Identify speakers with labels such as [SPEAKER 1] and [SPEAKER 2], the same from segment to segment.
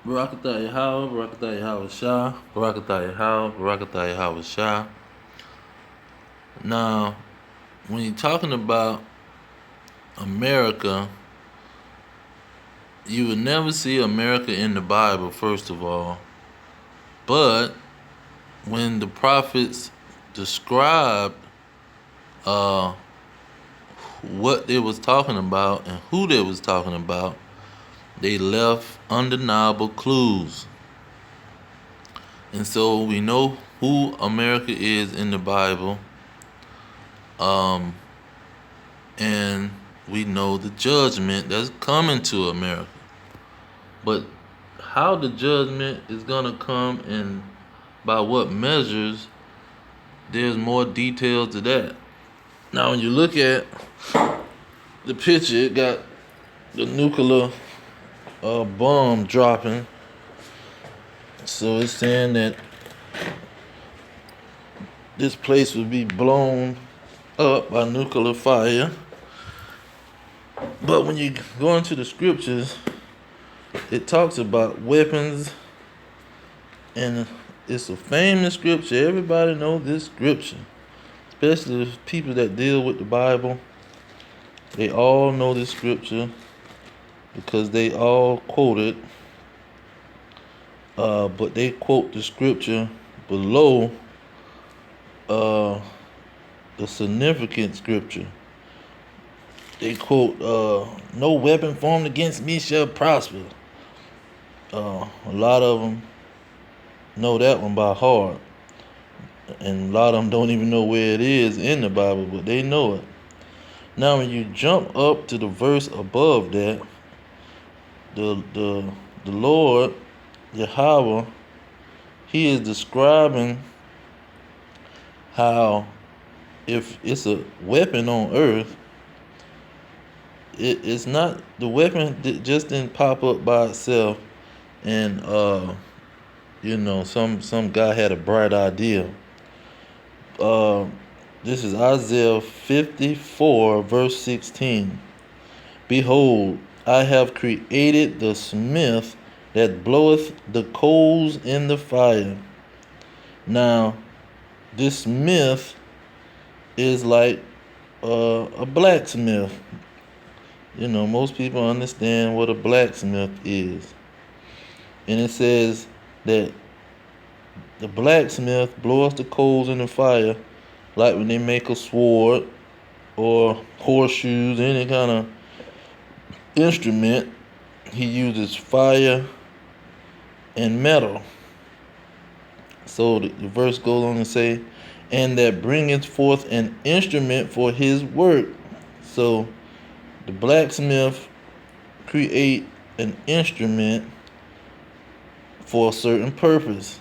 [SPEAKER 1] Barakatah Yahweh, Barakatah Yahweh Shah, Barakatah Yahweh, Barakatah Yahweh Shah. Now, when you're talking about America, you would never see America in the Bible, first of all. But when the prophets described uh, what they was talking about and who they was talking about, they left undeniable clues. And so we know who America is in the Bible. And we know the judgment that's coming to America. But how the judgment is gonna come and by what measures, there's more details to that. Now when you look at the picture, it got the nuclear bomb dropping. So it's saying that this place would be blown up by nuclear fire. But when you go into the scriptures, it talks about weapons, and it's a famous scripture. Everybody knows this scripture, especially the people that deal with the Bible. They all know this scripture because they all quote it. But they quote the scripture below the significant scripture. They quote, "No weapon formed against me shall prosper." A lot of them know that one by heart, and a lot of them don't even know where it is in the Bible, but they know it. Now, when you jump up to the verse above that, the Lord Yahweh, He is describing how if it's a weapon on earth, it's not the weapon just didn't pop up by itself, and some guy had a bright idea. This is Isaiah 54 verse 16. Behold, I have created the smith that bloweth the coals in the fire. Now, this smith is like a blacksmith. Most people understand what a blacksmith is. And it says that the blacksmith blows the coals in the fire, like when they make a sword or horseshoes, any kind of instrument. He uses fire and metal. So the verse goes on to say, and that bringeth forth an instrument for his work. So the blacksmith create an instrument for a certain purpose.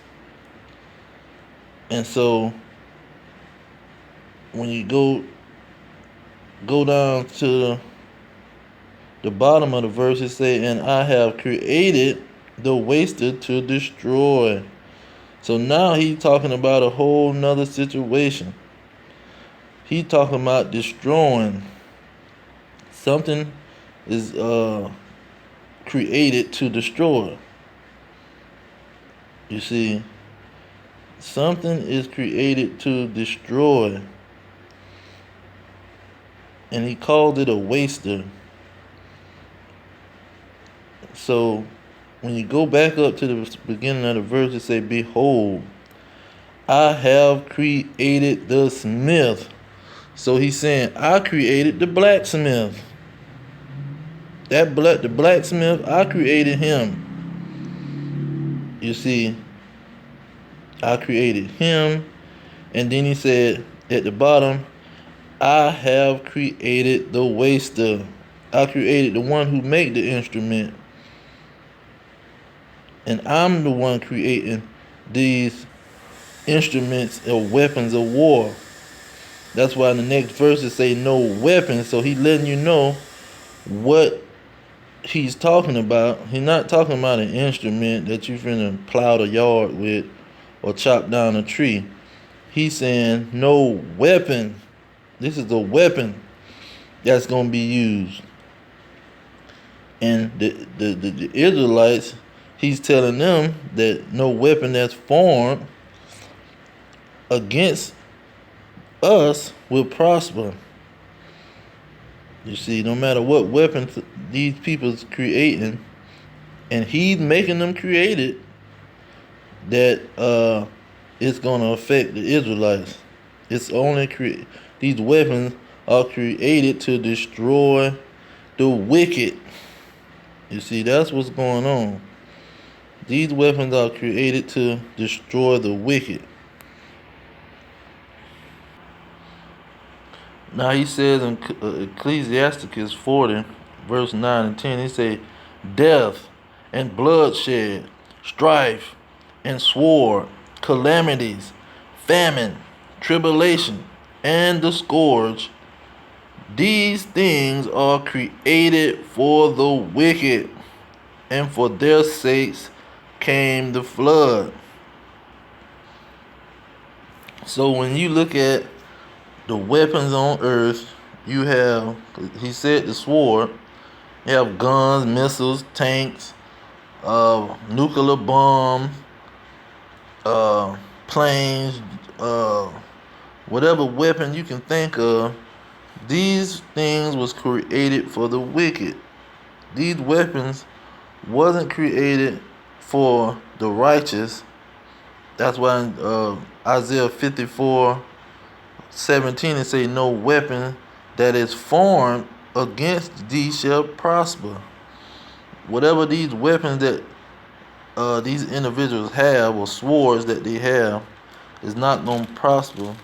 [SPEAKER 1] And so when you go down to the bottom of the verse, it say, and I have created the waster to destroy. So now he's talking about a whole nother situation. He talking about destroying. Something is created to destroy. You see, something is created to destroy. And he called it a waster. So when you go back up to the beginning of the verse, it say, behold, I have created the smith. So he's saying, I created the blacksmith. The blacksmith, I created him. You see, I created him. And then he said at the bottom, I have created the waster. I created the one who made the instrument. And I'm the one creating these instruments or weapons of war. That's why in the next verses say no weapons. So he's letting you know what he's talking about. He's not talking about an instrument that you finna plow the yard with or chop down a tree. He's saying no weapon. This is a weapon that's gonna be used. And the Israelites he's telling them that no weapon that's formed against us will prosper. You see, no matter what weapons these people's creating, and he's making them create it, that it's gonna affect the Israelites. It's only these weapons are created to destroy the wicked. You see, that's what's going on. These weapons are created to destroy the wicked. Now he says in Ecclesiasticus 40, verse 9 and 10, he say, death and bloodshed, strife and sword, calamities, famine, tribulation, and the scourge. These things are created for the wicked, and for their sakes came the flood. So when you look at the weapons on earth, you have, he said, the sword. You have guns, missiles, tanks, nuclear bombs, planes, whatever weapon you can think of. These things was created for the wicked. These weapons wasn't created for the righteous. That's why in Isaiah 54:17 it say, no weapon that is formed against thee shall prosper. Whatever these weapons that these individuals have, or swords that they have, is not going to prosper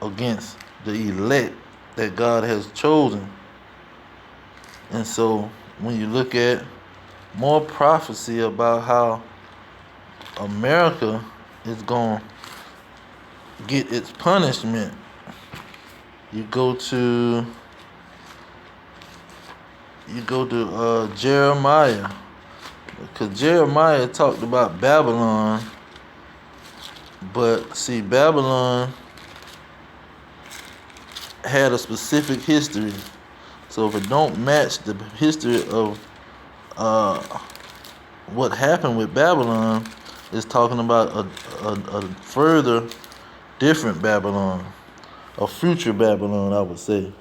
[SPEAKER 1] against the elect that God has chosen. And so when you look at more prophecy about how America is going to get its punishment, you go to Jeremiah, because Jeremiah talked about Babylon, but see, Babylon had a specific history. So if it don't match the history of what happened with Babylon, it's talking about a further different Babylon, a future Babylon, I would say.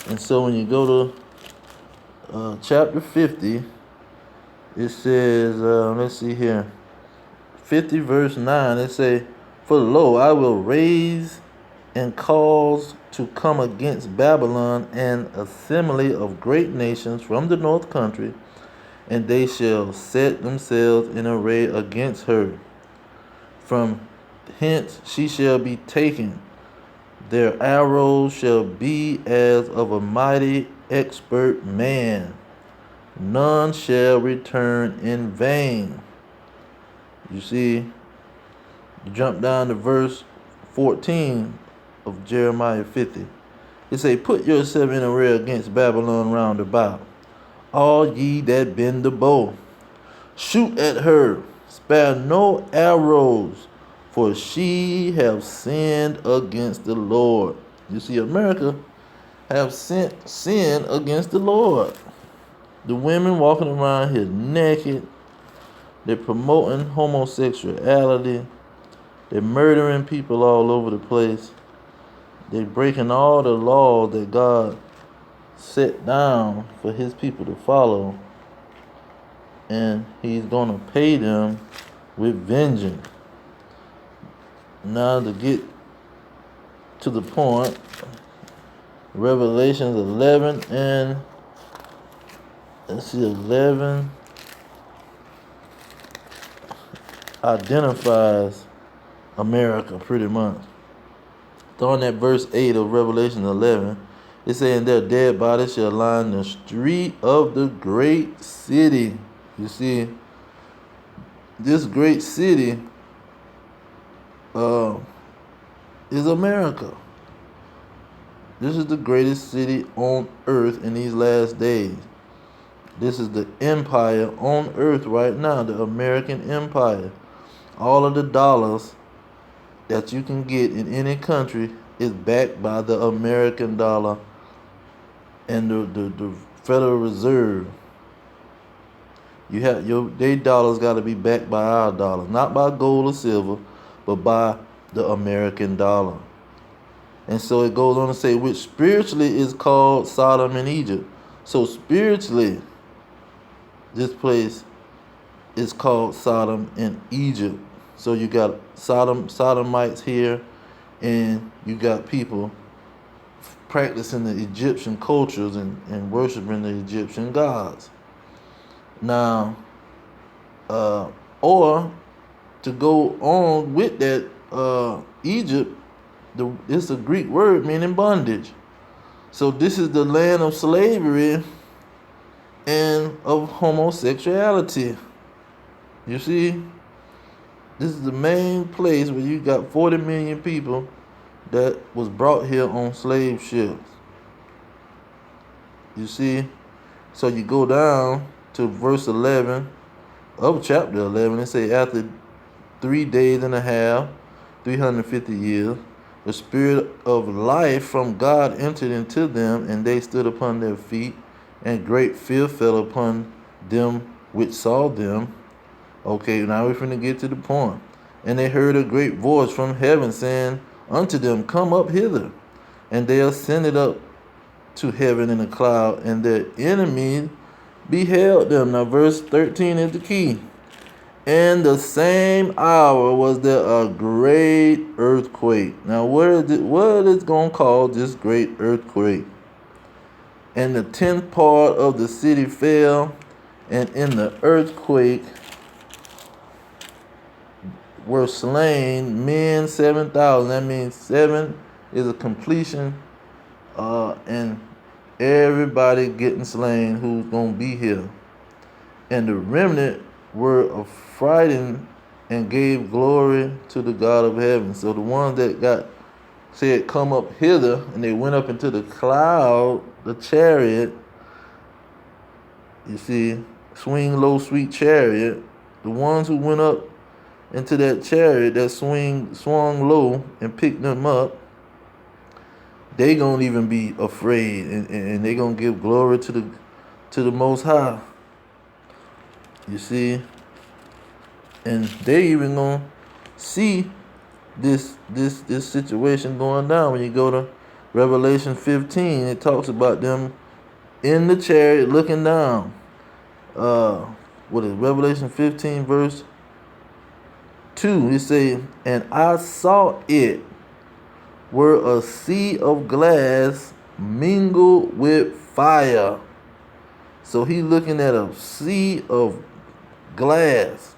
[SPEAKER 1] And so when you go to chapter 50, it says, let's see here, 50 verse 9, it say, for lo, I will raise and cause to come against Babylon an assembly of great nations from the north country, and they shall set themselves in array against her. From hence she shall be taken. Their arrows shall be as of a mighty expert man. None shall return in vain. You see, jump down to verse 14 of Jeremiah 50. It say, put yourself in array against Babylon round about, all ye that bend the bow. Shoot at her, spare no arrows, for she have sinned against the Lord. You see, America have sinned against the Lord. The women walking around here naked. They're promoting homosexuality. They're murdering people all over the place. They're breaking all the laws that God set down for his people to follow. And he's going to pay them with vengeance. Now to get to the point, Revelations 11 and, let's see, 11 identifies America pretty much. Throwing that verse 8 of Revelation 11, it's saying their dead bodies shall line the street of the great city. You see, this great city is America. This is the greatest city on earth in these last days. This is the empire on earth right now, the American empire. All of the dollars that you can get in any country is backed by the American dollar and the Federal Reserve. Their dollars got to be backed by our dollars, not by gold or silver, but by the American dollar. And so it goes on to say, which spiritually is called Sodom and Egypt. So spiritually, this place is called Sodom and Egypt. So you got Sodomites here, and you got people practicing the Egyptian cultures and worshiping the Egyptian gods. Now, or to go on with that, Egypt, it's a Greek word meaning bondage. So this is the land of slavery and of homosexuality. You see, this is the main place where you got 40 million people that was brought here on slave ships. You see, so you go down to verse 11 of chapter 11 and say, after 3 days and a half, 350 years, the spirit of life from God entered into them, and they stood upon their feet, and great fear fell upon them which saw them. Okay, now we're finna get to the point. And they heard a great voice from heaven saying unto them, come up hither. And they ascended up to heaven in a cloud, and their enemies beheld them. Now verse 13 is the key. And the same hour was there a great earthquake. Now what is going to cause this great earthquake? And the 10th part of the city fell, and in the earthquake were slain men 7,000. That means 7 is a completion, and everybody getting slain who's going to be here. And the remnant were affrighted and gave glory to the God of heaven. So the ones that said come up hither, and they went up into the cloud, the chariot, you see, swing low sweet chariot, the ones who went up into that chariot that swung low and picked them up, they gonna even be afraid, and they gonna give glory to the Most High. You see, and they even gonna see this situation going down. When you go to Revelation 15, it talks about them in the chariot looking down. What is Revelation 15 verse 2? It say, and I saw it were a sea of glass mingled with fire. So he looking at a sea of glass,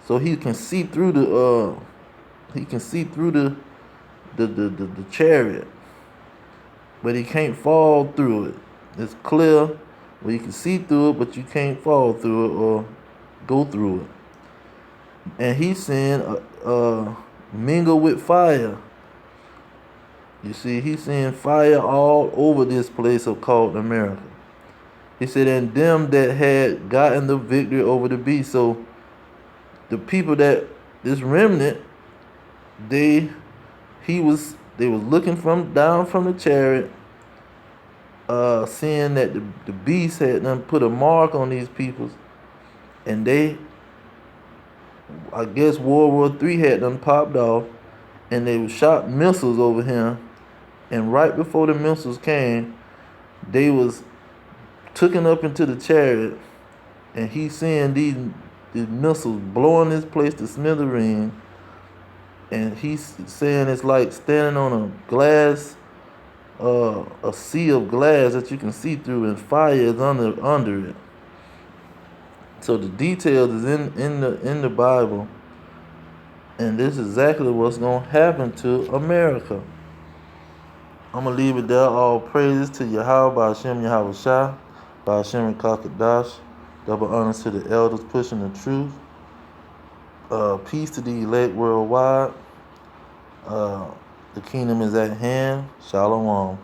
[SPEAKER 1] so he can see through the chariot, but he can't fall through it. It's clear, where you can see through it, but you can't fall through it or go through it. And he's saying mingle with fire. You see, he's seeing fire all over this place called America. He said, and them that had gotten the victory over the beast. So the people that, this remnant, they was looking down from the chariot, seeing that the beast had done put a mark on these peoples, and I guess World War III had done popped off, and they shot missiles over him, and right before the missiles came, they was taken up into the chariot, and he's seeing these missiles blowing this place to smithereens, and he's saying it's like standing on a glass, a sea of glass that you can see through, and fire is under it. So the details is in the Bible, and this is exactly what's gonna happen to America. I'm gonna leave it there. All praises to Yahweh, Ba'ashem Yahweh Shah, Ba'ashem Kakadash. Double honors to the elders pushing the truth. Peace to the elect worldwide. The kingdom is at hand. Shalom.